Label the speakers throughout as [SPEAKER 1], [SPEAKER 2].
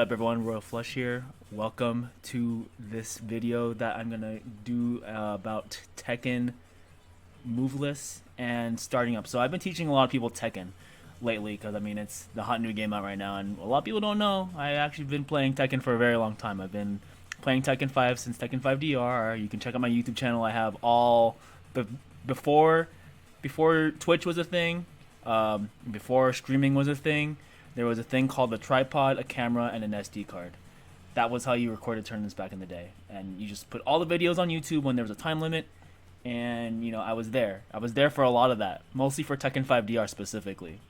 [SPEAKER 1] What's up everyone, RoyalFlush here. Welcome to this video that I'm gonna do about Tekken Movelists and starting up. So I've been teaching a lot of people Tekken lately because I mean it's the hot new game out right now, and a lot of people don't know I actually been playing Tekken for a very long time. I've been playing Tekken 5 since Tekken 5 DR. You can check out my YouTube channel. I have all before Twitch was a thing, before streaming was a thing. There was a thing called a tripod, a camera, and an SD card. That was how you recorded tournaments back in the day. And you just put all the videos on YouTube when there was a time limit. And, you know, I was there. I was there for a lot of that. Mostly for Tekken 5 DR specifically.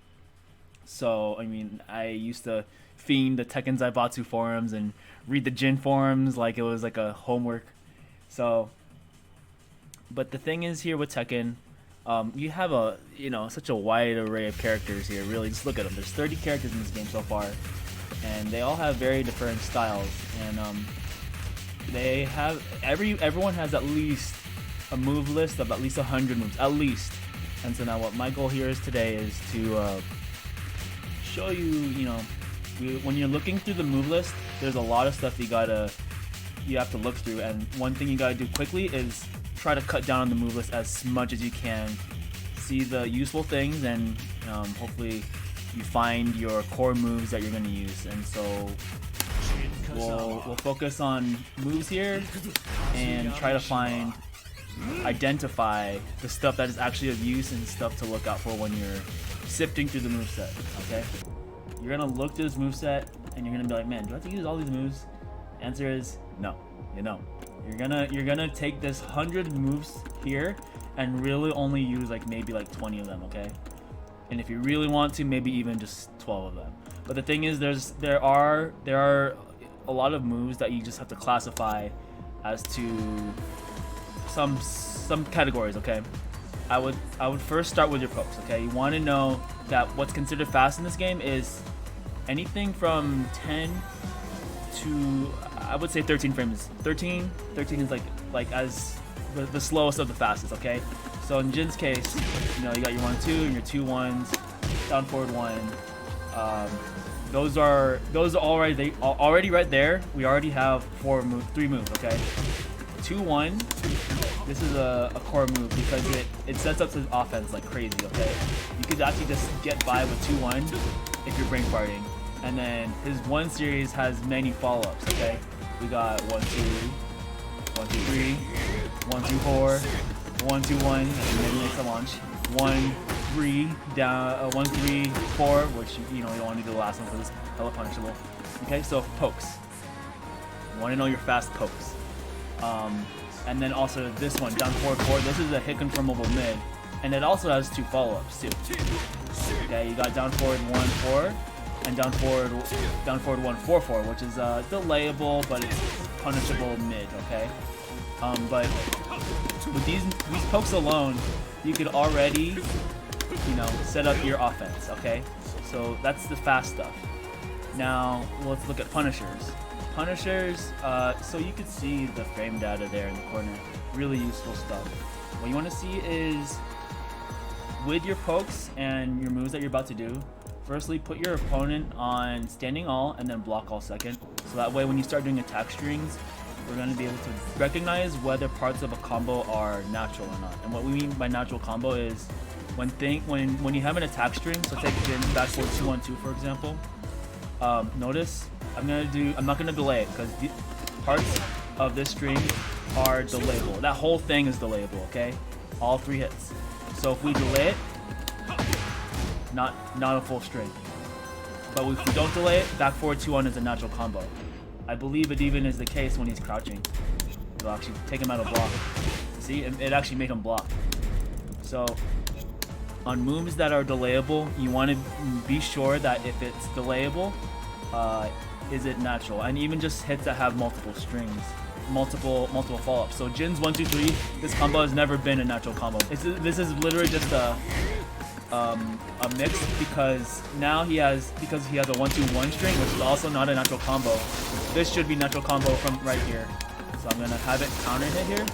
[SPEAKER 1] So, I mean, I used to fiend the Tekken Zaibatsu forums and read the Jin forums like it was like a homework. So, but the thing is here with Tekken, you have such a wide array of characters here. Really, just look at them. There's 30 characters in this game so far, and they all have very different styles. And they have everyone has at least a move list of at least 100 moves, at least. And so now, what my goal here is today is to show you, when you're looking through the move list, there's a lot of stuff you have to look through. And one thing you gotta do quickly is try to cut down on the move list as much as you can. See the useful things, and hopefully you find your core moves that you're going to use. And so we'll focus on moves here and try to identify the stuff that is actually of use and stuff to look out for when you're sifting through the moveset. Okay, you're gonna look through this moveset and you're gonna be like, man, do I have to use all these moves? The answer is no. You know, you're gonna take this 100 moves here and really only use maybe 20 of them, okay? And if you really want to, maybe even just 12 of them. But the thing is, there are a lot of moves that you just have to classify as to some categories, okay? I would first start with your pokes, okay? You want to know that what's considered fast in this game is anything from 10 to, I would say 13 frames. 13 is like as the slowest of the fastest, okay? So in Jin's case, you got your 1-2 and your 2-1s, down forward 1. Those are already right there. We already have 3 moves, okay? 2-1. This is a core move because it sets up his offense like crazy, okay? You could actually just get by with 2-1 if you're brain farting. And then his 1 series has many follow-ups, okay? We got 1-2, 1-2-3, 1-2-4, 1-2-1, and then makes a launch. 1-3 down, 1-3-4, which you don't want to do the last one because it's hella punishable. Okay, so pokes. You want to know your fast pokes. And then also this one, down forward 4. This is a hit confirmable mid, and it also has 2 follow-ups too. Okay, you got down forward 1-4. And down forward 1-4-4, which is delayable, but it's punishable mid, okay? But with these pokes alone, you could already, set up your offense, okay? So that's the fast stuff. Now let's look at punishers. Punishers, so you could see the frame data there in the corner. Really useful stuff. What you want to see is with your pokes and your moves that you're about to do. Firstly, put your opponent on standing all and then block all second. So that way when you start doing attack strings, we're going to be able to recognize whether parts of a combo are natural or not. And what we mean by natural combo is when you have an attack string, so take Jin back forward 2-1-2 for example. Notice I'm not going to delay it because parts of this string are delayable. That whole thing is delayable, okay? All 3 hits. So if we delay it, not a full string. But if we don't delay it, back forward 2-1 is a natural combo. I believe it even is the case when he's crouching. It'll actually take him out of block. See, it actually made him block. So on moves that are delayable, you want to be sure that if it's delayable, is it natural? And even just hits that have multiple strings, multiple follow-ups. So Jin's 1-2-3, this combo has never been a natural combo. This is literally just a mix because now he has a 1-2-1 string, which is also not a natural combo. This should be natural combo from right here. So I'm gonna have it counter hit here.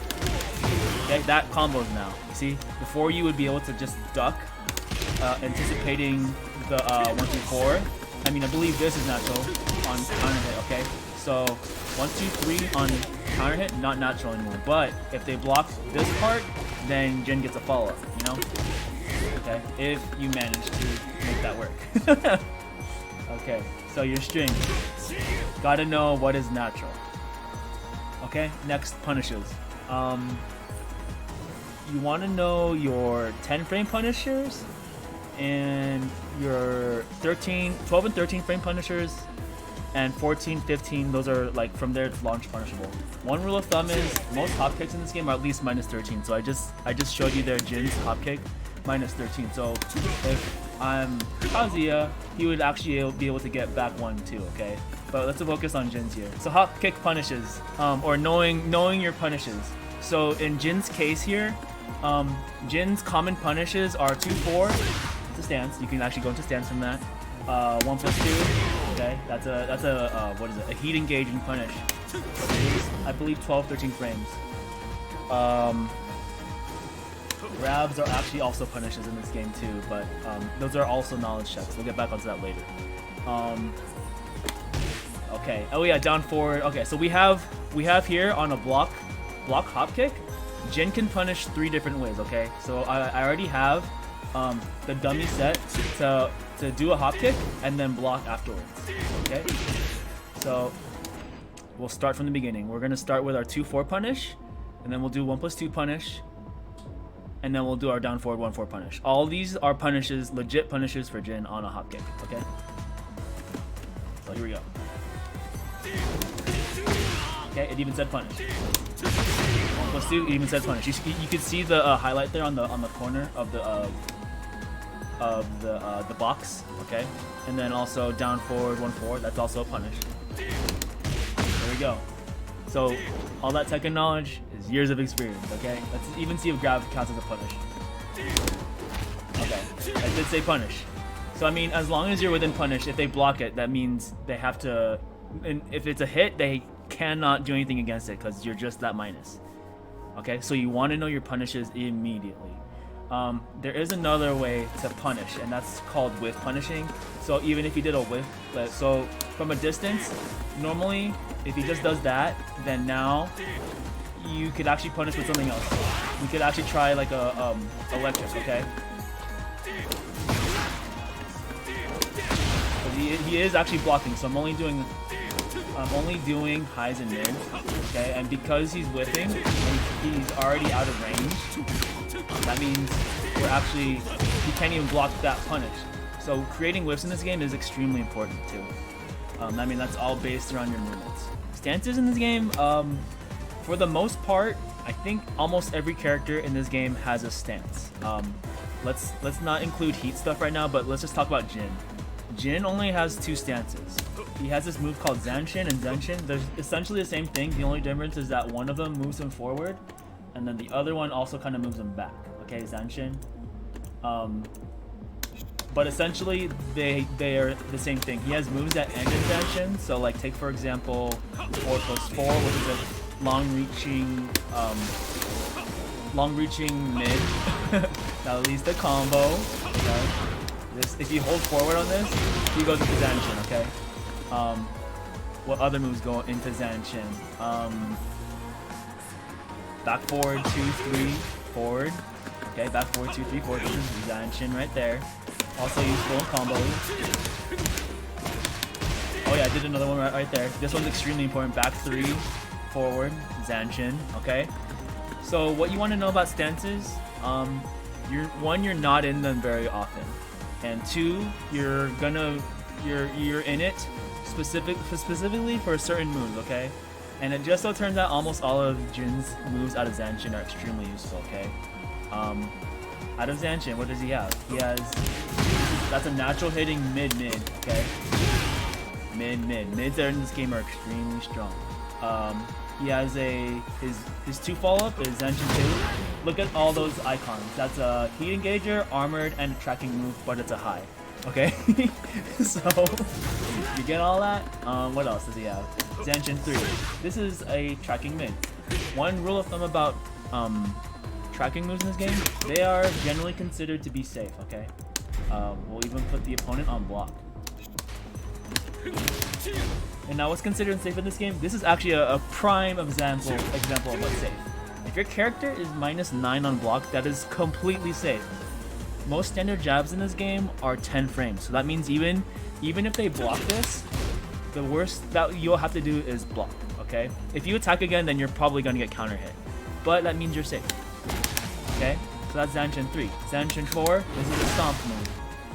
[SPEAKER 1] Okay, that combos now. You see, before you would be able to just duck, anticipating the 1-2-4. I mean, I believe this is natural. on counter hit, okay? So 1, 2, 3 on counter hit, not natural anymore. But if they block this part, then Jin gets a follow-up, you know? Okay, if you manage to make that work. Okay, so your string. Gotta know what is natural. Okay, next punishes. You want to know your 10 frame punishers and your 12 and 13 frame punishers, and 14, 15, those are like from there it's launch punishable. One rule of thumb is most hop kicks in this game are at least minus 13. So I just showed you there Jin's hop kick minus 13. So if I'm Kazuya, he would actually be able to get back 1 too, okay? But let's focus on Jin's here. So hop kick punishes, or knowing your punishes. So in Jin's case here, Jin's common punishes are 2, 4. It's a stance. You can actually go into stance from that. 1 plus 2. Okay, that's a what is it? A heat engaging punish. I believe 12, 13 frames. Grabs are actually also punishes in this game too, but those are also knowledge checks. We'll get back onto that later. Okay. Oh yeah, down forward. Okay, so we have here on a block hop kick. Jin can punish 3 different ways. Okay, so I already have the dummy set to do a hop kick and then block afterwards. Okay, so we'll start from the beginning. We're gonna start with our 2, 4 punish, and then we'll do 1 plus 2 punish, and then we'll do our down forward 1, 4 punish. All these are punishes, legit punishes for Jin on a hop kick. Okay, so here we go. Okay, it even said punish. 1 plus 2, it even said punish. You can see the highlight there on the corner of the box. Okay, and then also down forward 1, 4. That's also a punish. There we go. So all that Tekken knowledge is years of experience. Okay, let's even see if grab counts as a punish. Okay, I did say punish. So I mean, as long as you're within punish, if they block it, that means they have to. And if it's a hit, they cannot do anything against it because you're just that minus. Okay, so you want to know your punishes immediately. There is another way to punish, and that's called whiff punishing. So even if you did a whiff, so from a distance, normally if he just does that, then now you could actually punish with something else. We could actually try like a electric, okay? He is actually blocking, so I'm only doing highs and mids, okay? And because he's whiffing, he's already out of range. That means he can't even block that punish. So creating whiffs in this game is extremely important too. I mean, that's all based around your movements. Stances in this game, for the most part, I think almost every character in this game has a stance. Let's not include heat stuff right now, but let's just talk about Jin. Jin only has 2 stances. He has this move called Zanshin and Zenshin. They're essentially the same thing. The only difference is that one of them moves him forward, and then the other one also kind of moves him back. Okay, Zanshin. But essentially, they are the same thing. He has moves that end in Zanshin. So like take for example 4 plus 4, which is a long-reaching mid. That leads to combo. Okay. If you hold forward on this, he goes into Zanshin, okay? What other moves go into Zanshin? Back forward, 2, 3, forward. Okay, back forward, 2, 3, forward. This is Zanshin right there. Also useful in combos. Oh yeah, I did another one right there. This one's extremely important. Back 3, forward, Zanshin, okay? So what you want to know about stances, you're not in them very often. And 2, you're in it specifically for certain moves, okay? And it just so turns out almost all of Jin's moves out of Zanshin are extremely useful, okay? Out of Zanshin, what does he have? He has, that's a natural hitting mid-mid, okay? Mid-mid. Mids in this game are extremely strong. He has his 2 follow-up is Zanshin 2. Look at all those icons. That's a heat engager, armored, and a tracking move, but it's a high. Okay? So, you get all that? What else does he have? Zanshin 3. This is a tracking mid. One rule of thumb about tracking moves in this game, they are generally considered to be safe, okay? We'll even put the opponent on block. And now what's considered safe in this game? This is actually a prime example of what's safe. If your character is -9 on block, that is completely safe. Most standard jabs in this game are 10 frames. So that means even if they block this, the worst that you'll have to do is block, okay? If you attack again, then you're probably gonna get counter hit. But that means you're safe. Okay? So that's Zanshin 3. Zanshin 4, this is a stomp move.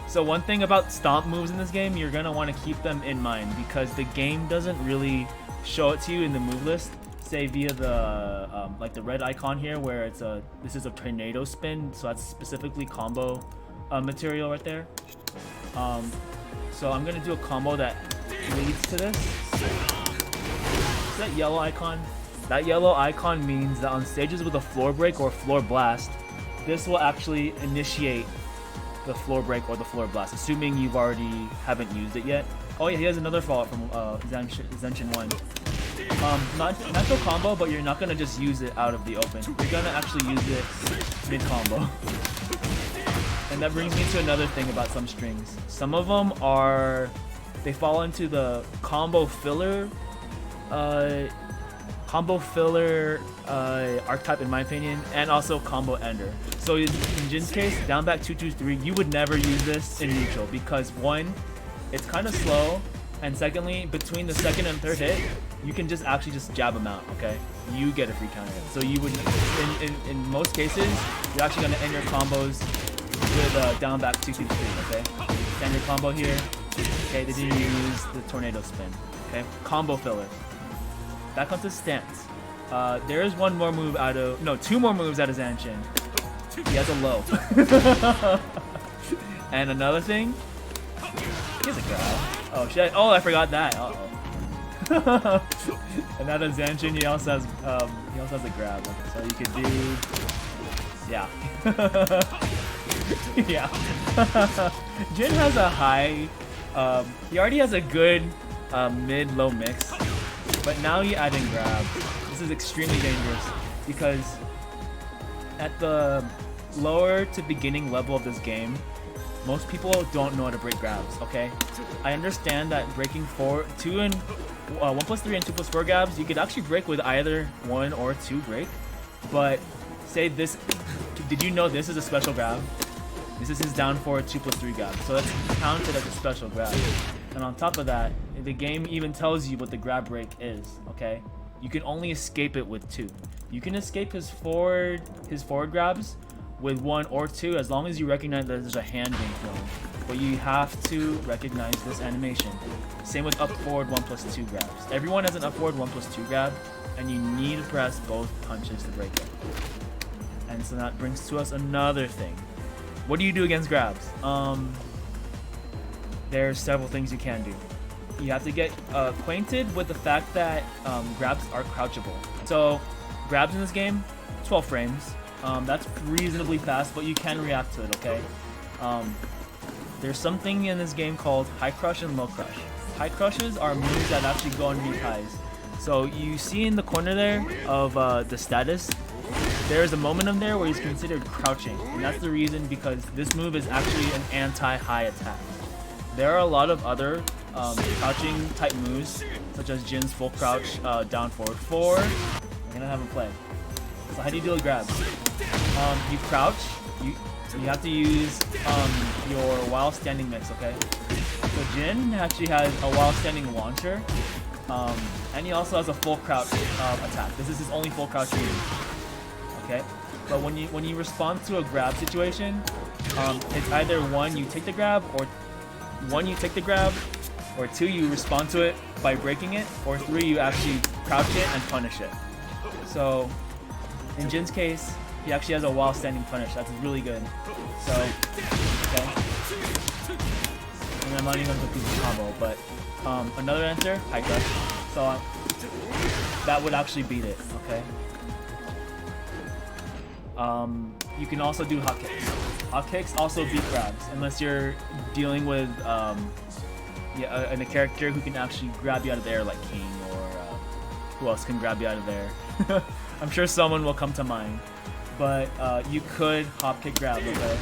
[SPEAKER 1] So one thing about stomp moves in this game, you're gonna want to keep them in mind because the game doesn't really show it to you in the move list. Say via the like the red icon here, where this is a tornado spin, so that's specifically combo material right there. So I'm gonna do a combo that leads to this. Is that yellow icon? That yellow icon means that on stages with a floor break or floor blast, this will actually initiate the floor break or the floor blast, assuming you've already haven't used it yet. Oh yeah, he has another follow-up from Zanshin 1. Not no combo, but you're not gonna just use it out of the open. You're gonna actually use it mid-combo. And that brings me to another thing about some strings. Some of them they fall into the combo filler archetype in my opinion, and also combo ender. So in Jin's case, down back 223, you would never use this in neutral because one, it's kind of slow, and secondly, between the second and third hit, you can just jab them out, okay? You get a free counter hit. So you would, in most cases, you're actually gonna end your combos with down back 223, okay? End your combo here. Okay, they didn't use the tornado spin. Okay, combo filler. Back onto stance. There is two more moves out of Zanshin. He has a low. And another thing, he has a grab. Oh shit! Oh, I forgot that. And out of Zanshin, he also has a grab. So you could do, yeah. Yeah. Jin has a high. He already has a good mid-low mix, but now you add in grab. This is extremely dangerous because at the lower to beginning level of this game, most people don't know how to break grabs, okay? I understand that breaking 1+3 and 2+4 grabs, you could actually break with either 1 or 2 break, but say this, did you know this is a special grab? This is his down forward 2+3 grab, so that's counted as a special grab. And on top of that, the game even tells you what the grab break is, okay? You can only escape it with 2. You can escape his forward grabs with 1 or 2 as long as you recognize that there's a hand being thrown. But you have to recognize this animation. Same with up forward 1+2 grabs. Everyone has an up forward 1+2 grab, and you need to press both punches to break it. And so that brings to us another thing. What do you do against grabs? There's several things you can do. You have to get acquainted with the fact that grabs are crouchable. So grabs in this game, 12 frames. That's reasonably fast, but you can react to it, okay? There's something in this game called high crush and low crush. High crushes are moves that actually go underneath highs. So you see in the corner there of the status, there's a momentum there where he's considered crouching, and that's the reason because this move is actually an anti-high attack. There are a lot of other crouching type moves, such as Jin's full crouch down forward 4. I'm gonna have him play. So how do you deal with grabs? You crouch. You have to use your while standing mix, okay? So Jin actually has a while standing launcher, and he also has a full crouch attack. This is his only full crouch move. Okay, but when you respond to a grab situation, it's either one, you take the grab, or 2, you respond to it by breaking it, or 3, you actually crouch it and punish it. So in Jin's case, he actually has a while standing punish. That's really good. So okay, and I'm not even gonna put the combo, but another answer, high crush. So that would actually beat it. Okay. You can also do hot kicks. Hot kicks also beat grabs, unless you're dealing with a character who can actually grab you out of the air, like King, or who else can grab you out of there? I'm sure someone will come to mind, but you could hop kick grab, okay?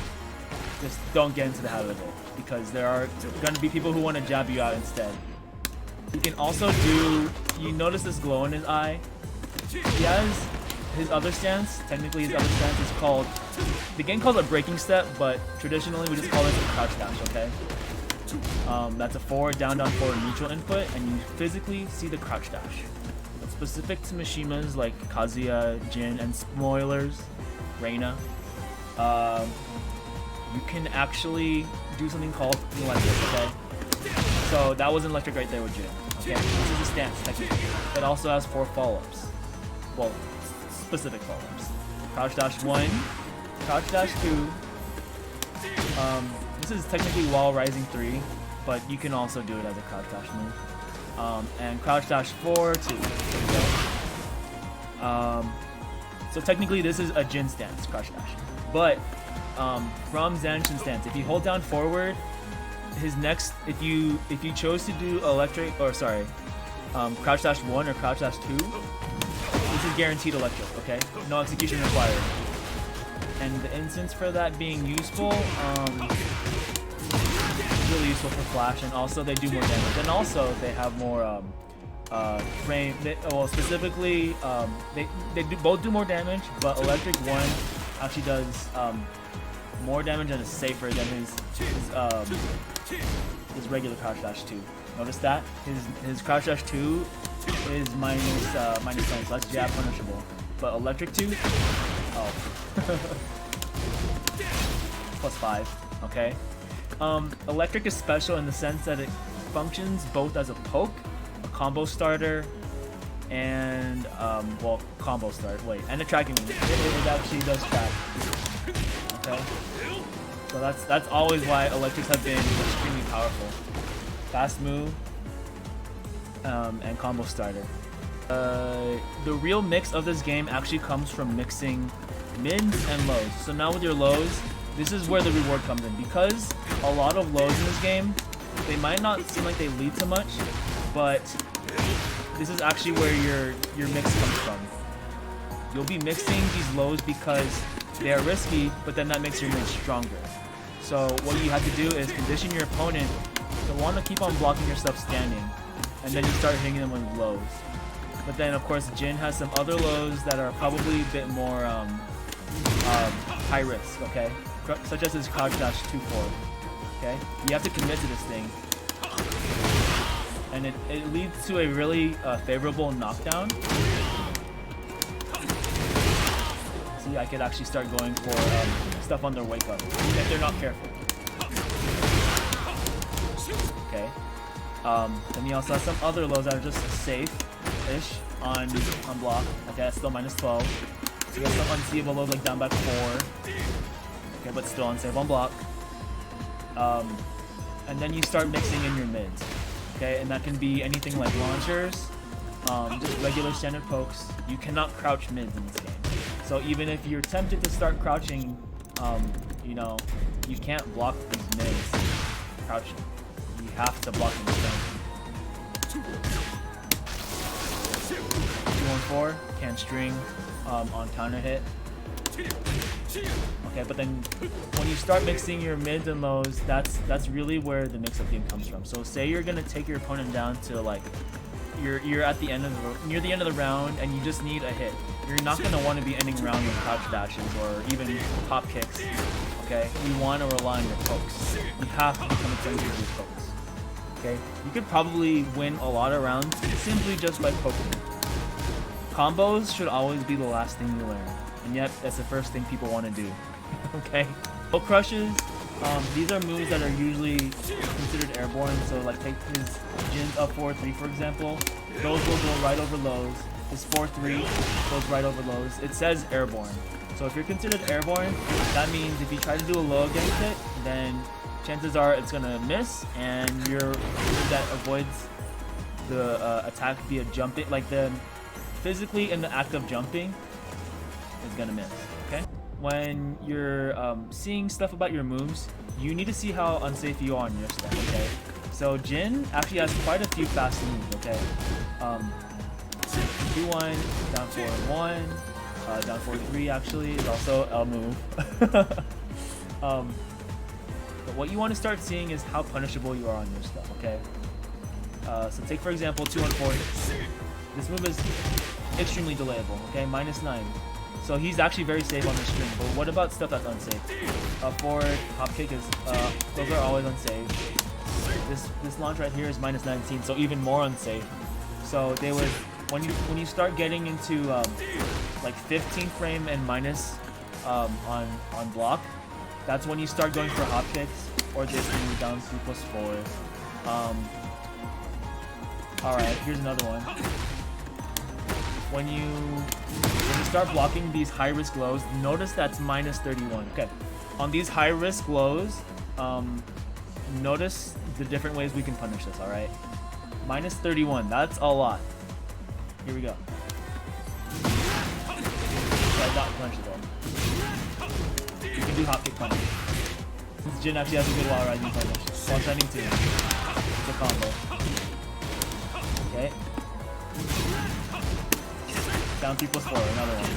[SPEAKER 1] Just don't get into the habit of it, because there are going to be people who want to jab you out instead. He can also do, you notice this glow in his eye? He has his other stance, technically his other stance is called, the game calls it breaking step, but traditionally we just call it a crouch dash, okay? That's a forward, down, forward neutral input, and you physically see the crouch dash. It's specific to Mishimas like Kazuya, Jin, and spoilers, Reina. You can actually do something called electric, okay? So that was electric right there with Jin. Okay, this is a stance technically. It also has 4 follow-ups. Well, specific follow-ups. Crouch dash 1, crouch dash 2. This is technically wall rising 3, but you can also do it as a crouch dash move. And crouch dash 4, 2. So technically this is a Jin stance, crouch dash. But from Zanishin's stance, if you hold down forward, his next, if you chose to do electric, or sorry, crouch dash 1 or crouch dash 2, this is guaranteed electric, okay? No execution required. And the instance for that being useful, really useful for flash, and also they do more damage. And also they have more frame, well specifically, they both do more damage, but electric 1 actually does more damage and is safer than his regular crouch dash 2. Notice that his crouch dash 2 is minus 10, so that's jab punishable. But electric 2, oh, plus 5. Okay. Electric is special in the sense that it functions both as a poke, a combo starter, and well, combo start. Wait, and a tracking move. It actually does track. Okay. So that's always why electrics have been extremely powerful. Fast move, and combo starter. The real mix of this game actually comes from mixing mids and lows. So now with your lows, this is where the reward comes in, because a lot of lows in this game, they might not seem like they lead to much, but this is actually where your mix comes from. You'll be mixing these lows because they are risky, but then that makes your mid stronger. So what you have to do is condition your opponent to want to keep on blocking your stuff standing, and then you start hitting them with lows. But then of course Jin has some other lows that are probably a bit more high risk, okay? Such as his crouch dash 2-4. Okay? You have to commit to this thing. And it leads to a really favorable knockdown. See, I could actually start going for stuff on their wake up if they're not careful. Okay. Then he also has some other lows that are just safe-ish on block. Okay, that's still minus 12. So you have some unseeable lows like down back 4. Okay, but still unsafe on block. And then you start mixing in your mids. Okay, and that can be anything like launchers, just regular standard pokes. You cannot crouch mids in this game. So even if you're tempted to start crouching, you know, you can't block these mids crouching. You have to block them standing. 2-1-4, can string on counter hit. Okay, but then when you start mixing your mids and lows, that's really where the mix-up game comes from. So say you're gonna take your opponent down to like you're at the end of near the end of the round and you just need a hit. You're not gonna want to be ending round with crouch dashes or even pop kicks. Okay, you want to rely on your pokes. You have to become attentive to your pokes. Okay, you could probably win a lot of rounds simply just by poking. Combos should always be the last thing you learn. And yet, that's the first thing people want to do. Okay? Low crushes, these are moves that are usually considered airborne. So, like, take his Jin's up 4-3, for example. Those will go right over lows. His 4-3 goes right over lows. It says airborne. So, if you're considered airborne, that means if you try to do a low against it, then chances are it's going to miss. And your move that avoids the attack via jumping, like the physically in the act of jumping, is gonna miss. Okay, when you're seeing stuff about your moves, you need to see how unsafe you are on your stuff. Okay, so Jin actually has quite a few fast moves. Okay, 2-1, down 4-1, down 4-3 actually is also L move. But what you want to start seeing is how punishable you are on your stuff. Okay, So take for example 2-1-4. This move is extremely delayable. Okay, -9. So he's actually very safe on the string. But what about stuff that's unsafe? Forward, hop kick is those are always unsafe. This launch right here is -19, so even more unsafe. So they would when you start getting into like 15 frame and minus on block, that's when you start going for hop kicks or just down 3+4. All right, here's another one. When you start blocking these high risk lows, notice that's -31. Okay, on these high risk lows, notice the different ways we can punish this. All right, -31. That's a lot. Here we go. So I got punished though. You can do hop kick punish. Since Jin actually has a good wall rising punish. While sending too. It's a combo. Okay. Down 3+4, another one.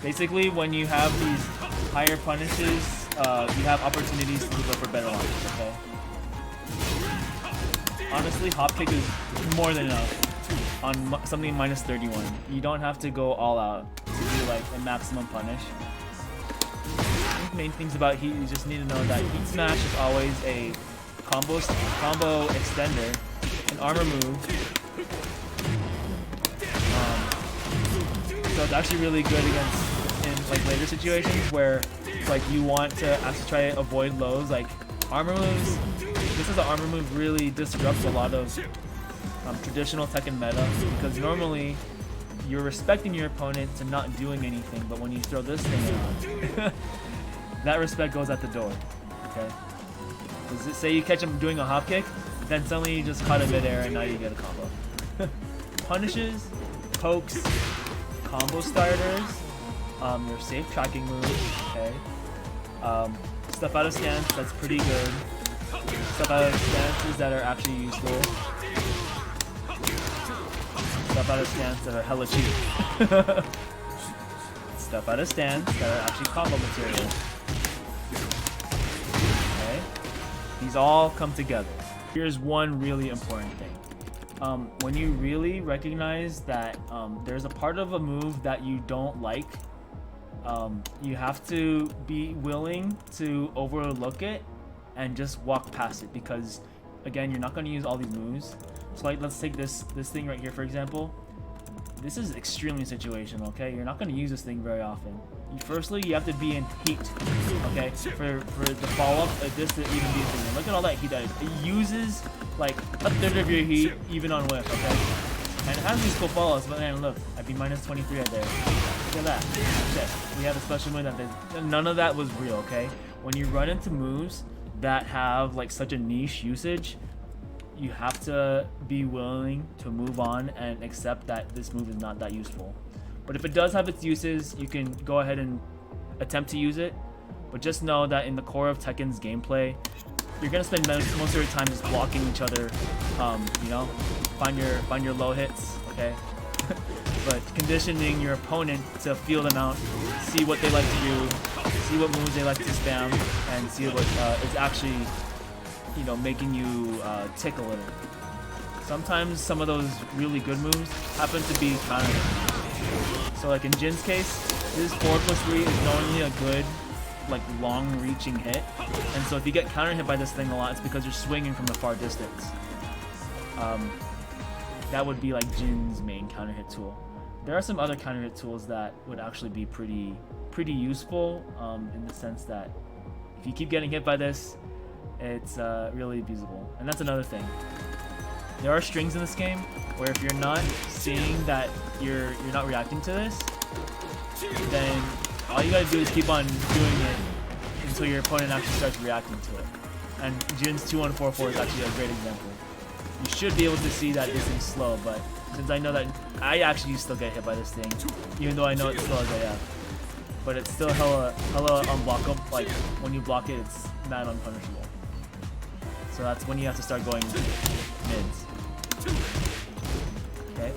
[SPEAKER 1] Basically, when you have these higher punishes, you have opportunities to go for better launches, okay? Honestly, hop kick is more than enough on something -31. You don't have to go all out to do like a maximum punish. I think main things about heat, you just need to know that heat smash is always a combo extender, an armor move. So it's actually really good against in like later situations where like you want to actually try to avoid lows. Like armor moves, this is an armor move really disrupts a lot of traditional Tekken meta, because normally you're respecting your opponent to not doing anything, but when you throw this thing out, that respect goes at the door. Okay, say you catch him doing a hop kick, then suddenly you just caught him midair and now you get a combo. Punishes, pokes, combo starters, your safe tracking moves, okay. Stuff out of stance, that's pretty good. Stuff out of stances that are actually useful. Stuff out of stance that are hella cheap. Stuff out of stance that are actually combo material. Okay. These all come together. Here's one really important thing. When you really recognize that there's a part of a move that you don't like, you have to be willing to overlook it and just walk past it, because again, you're not going to use all these moves. So like, let's take this thing right here for example. This is extremely situational, okay? You're not going to use this thing very often. Firstly, you have to be in heat, okay? For the follow-up, this to even be a thing. Look at all that heat that it uses like a third of your heat even on Whiff, okay? And it has these cool follows, but then look, I'd be -23 right there. Look at that. Shit. We have a special move that none of that was real, okay? When you run into moves that have like such a niche usage, you have to be willing to move on and accept that this move is not that useful. But if it does have its uses, you can go ahead and attempt to use it. But just know that in the core of Tekken's gameplay, you're gonna spend most of your time just blocking each other. You know, find your low hits, okay? But conditioning your opponent to feel them out, see what they like to do, see what moves they like to spam, and see what is actually, you know, making you tick a little. Sometimes some of those really good moves happen to be counter. So like in Jin's case, this 4+3 is normally a good, like long-reaching hit, and so if you get counter hit by this thing a lot, it's because you're swinging from the far distance. That would be like Jin's main counter hit tool. There are some other counter hit tools that would actually be pretty useful, in the sense that if you keep getting hit by this, it's really abusable. And that's another thing. There are strings in this game where if you're not seeing that you're not reacting to this, then all you gotta do is keep on doing it until your opponent actually starts reacting to it. And Jin's 2-1-4-4 is actually a great example. You should be able to see that this thing's slow, but since I know that I actually still get hit by this thing, even though I know it's slow as I am. But it's still hella unblockable. Like when you block it, it's not unpunishable. So that's when you have to start going mids. Okay.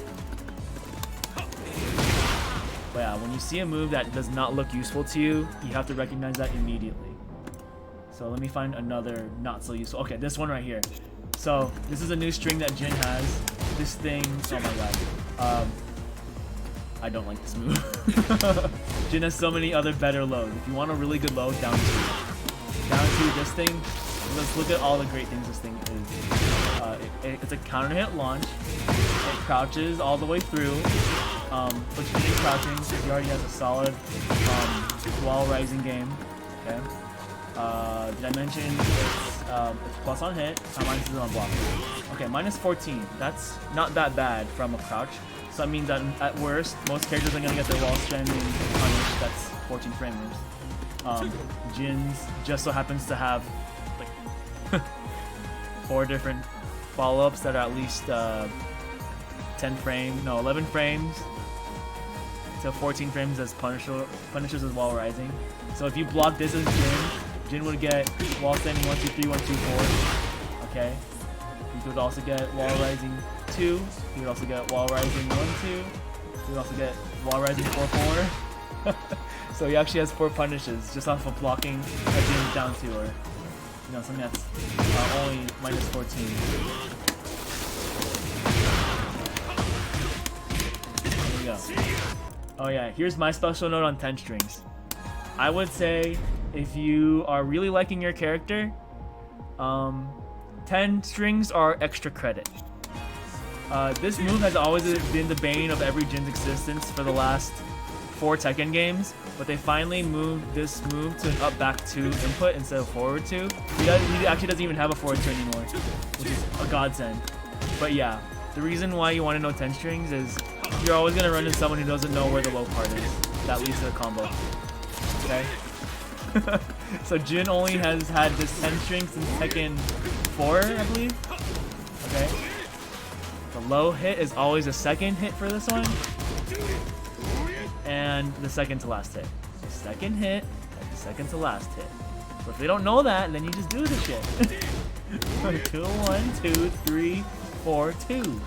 [SPEAKER 1] But yeah, when you see a move that does not look useful to you, you have to recognize that immediately. So let me find another not so useful. Okay, this one right here. So this is a new string that Jin has. This thing, oh my god. I don't like this move. Jin has so many other better lows. If you want a really good low, down 2. Down 2, this thing, let's look at all the great things this thing is. It's a counter hit launch. It crouches all the way through. Which is crouching, because he already has a solid wall rising game. Okay. Did I mention it's plus on hit, minus is on block. Okay, minus 14. That's not that bad from a crouch. So that means that at worst, most characters are gonna get their wall stranding punished. That's 14 framers. Jin's just so happens to have like 4 different follow-ups that are at least 11 frames to 14 frames as punishes as wall rising. So if you block this as Jin would get wall standing 1, 2, 3, 1, 2, 4. Okay. He would also get wall rising 2. He would also get wall rising 1, 2. He would also get wall rising 4, 4. So he actually has 4 punishes just off of blocking a Jin down 2, or something that's only minus 14. There we go. Oh yeah, here's my special note on 10 strings. I would say if you are really liking your character, 10 strings are extra credit. This move has always been the bane of every Jin's existence for the last 4 Tekken games, but they finally moved this move to an up back 2 input instead of forward 2. He actually doesn't even have a forward 2 anymore, which is a godsend. But yeah, the reason why you want to know 10 strings is you're always going to run into someone who doesn't know where the low part is. That leads to a combo. Okay? So Jin only has had this 10 string since Tekken 4, I believe. Okay? The low hit is always a second hit for this one. And the second to last hit. The second hit, and the second to last hit. But if they don't know that, then you just do the shit. 2, 1, 2, 3, 4, 2.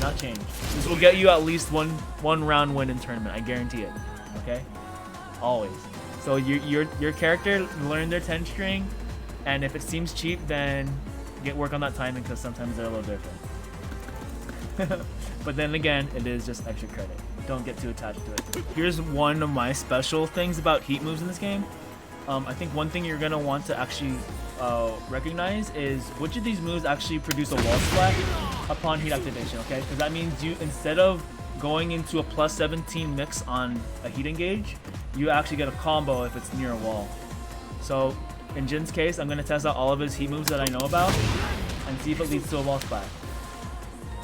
[SPEAKER 1] Not change. This will get you at least one round win in tournament. I guarantee it. Okay? Always. So your character learned their 10 string, and if it seems cheap, then get work on that timing, because sometimes they're a little different. But then again, it is just extra credit. Don't get too attached to it. Here's one of my special things about heat moves in this game. I think one thing you're gonna want to actually recognize is which of these moves actually produce a wall splat upon heat activation, okay? Because that means you, instead of going into a plus 17 mix on a heat engage, you actually get a combo if it's near a wall. So in Jin's case, I'm gonna test out all of his heat moves that I know about and see if it leads to a wall splat.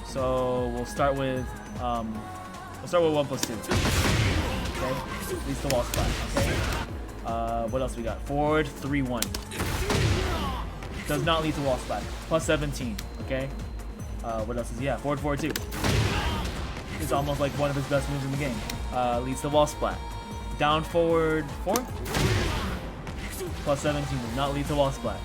[SPEAKER 1] So we'll start with 1 plus 2. Okay, leads to wall splat. Okay. What else we got? Forward 3, 1. Does not lead to wall splat. Plus 17. Okay. What else is forward 4, 2. It's almost like one of his best moves in the game. Leads to wall splat. Down forward 4. Plus 17 does not lead to wall splat.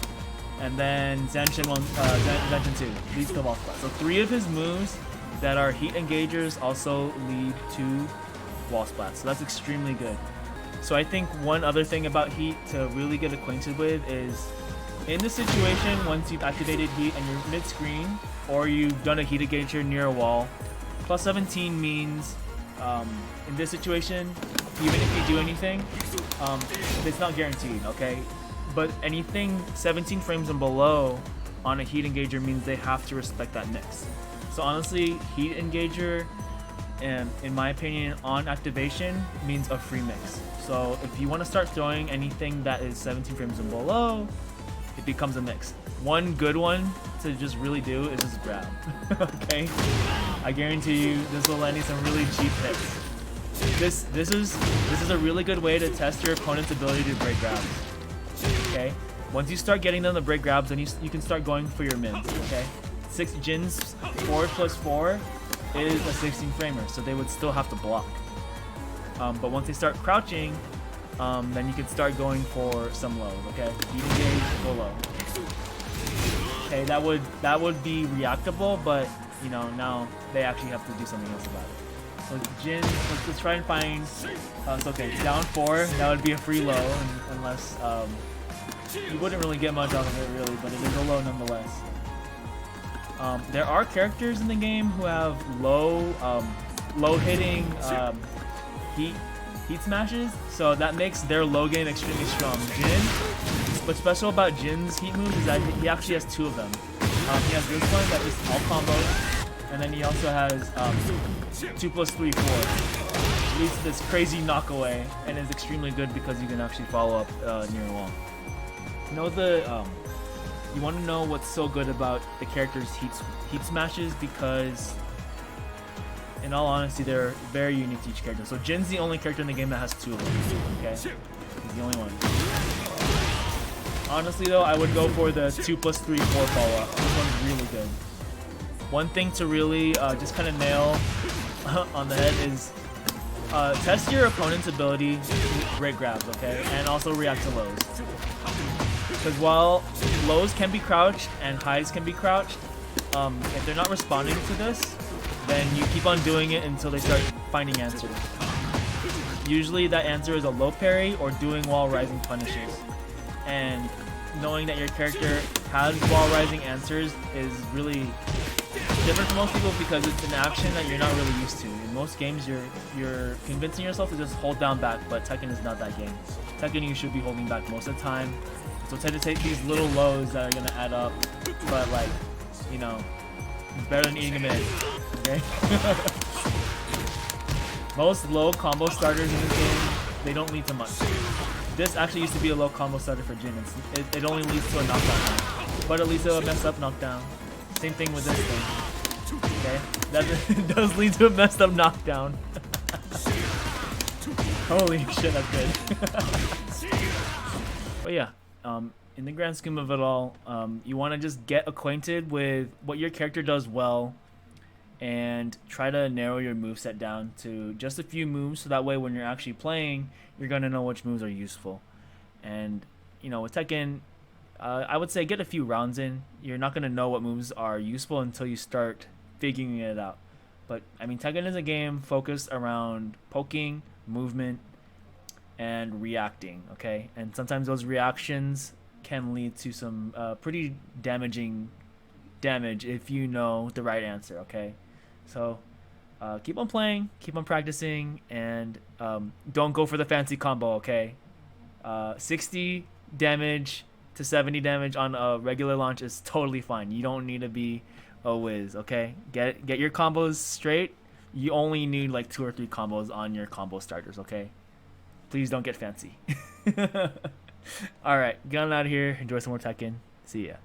[SPEAKER 1] And then Zenshin 2 leads to wall splat. So 3 of his moves that are heat engagers also lead to wall splat. So that's extremely good. So I think one other thing about heat to really get acquainted with is, in this situation, once you've activated heat and you're mid-screen, or you've done a heat engager near a wall, plus 17 means, in this situation, even if you do anything, it's not guaranteed, okay? But anything 17 frames and below on a heat engager means they have to respect that mix. So honestly, heat engager, in my opinion, on activation means a free mix. So if you want to start throwing anything that is 17 frames and below, it becomes a mix. One good one to just really do is just grab. Okay? I guarantee you this will land you some really cheap hits. This is a really good way to test your opponent's ability to break grabs. Okay? Once you start getting them to break grabs, then you can start going for your mids. Okay? 6 Jin's forward plus 4 is a 16 framer, so they would still have to block. But once they start crouching, then you can start going for some lows. Okay, heat engage, go low. Okay, that would be reactable, but now they actually have to do something else about it. So Jin, let's try and find. So okay, down 4, that would be a free low, unless You wouldn't really get much out of it really, but it is a low nonetheless. There are characters in the game who have low hitting heat smashes, so that makes their low game extremely strong. Jin, what's special about Jin's heat moves is that he actually has two of them. He has this one that is all combos, and then he also has 2+3, 4. Leads to this crazy knockaway, and is extremely good because you can actually follow up near a wall. You want to know what's so good about the character's heat smashes, because in all honesty they're very unique to each character. So Jin's the only character in the game that has two of them. Okay, he's the only one. Honestly though, I would go for the 2+3, 4 follow-up. This one's really good. One thing to really just kind of nail on the head is test your opponent's ability to great grabs, okay, and also react to lows. Because while lows can be crouched and highs can be crouched, if they're not responding to this, then you keep on doing it until they start finding answers. Usually that answer is a low parry or doing while rising punishes. And knowing that your character has while rising answers is really different from most people, because it's an action that you're not really used to. In most games you're convincing yourself to just hold down back, but Tekken is not that game. Tekken, you should be holding back most of the time. So tend to take these little lows that are gonna add up, but like, you know, it's better than eating them in. Okay? Most low combo starters in this game, they don't lead to much. This actually used to be a low combo starter for Jin. It only leads to a knockdown, but it leads to a messed up knockdown. Same thing with this thing. Okay, that does lead to a messed up knockdown. Holy shit, that's good. But yeah, in the grand scheme of it all, you want to just get acquainted with what your character does well, and try to narrow your moveset down to just a few moves, so that way when you're actually playing, you're gonna know which moves are useful. And you know, with Tekken, I would say get a few rounds in. You're not gonna know what moves are useful until you start figuring it out. But I mean, Tekken is a game focused around poking, movement, and reacting. Okay, and sometimes those reactions can lead to some pretty damaging damage if you know the right answer. Okay, so keep on playing, keep on practicing, and don't go for the fancy combo. Okay, 60 damage to 70 damage on a regular launch is totally fine. You don't need to be a whiz. Okay, get your combos straight. You only need like 2 or 3 combos on your combo starters. Okay, please don't get fancy. All right, get on out of here. Enjoy some more Tekken. See ya.